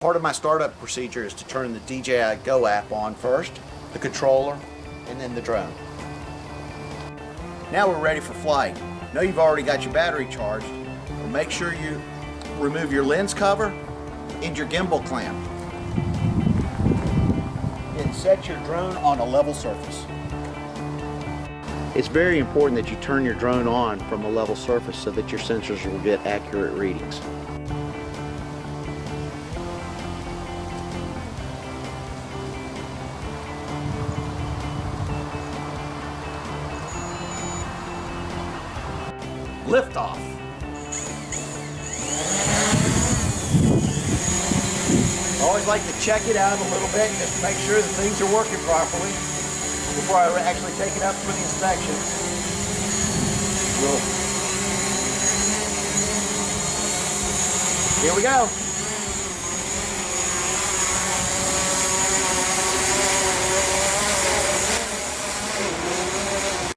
Part of my startup procedure is to turn the DJI Go app on first, the controller, and then the drone. Now we're ready for flight. Know you've already got your battery charged, but make sure you remove your lens cover and your gimbal clamp. And set your drone on a level surface. It's very important that you turn your drone on from a level surface so that your sensors will get accurate readings. Liftoff. I always like to check it out a little bit just to make sure that things are working properly before I actually take it up for the inspection. Here we go.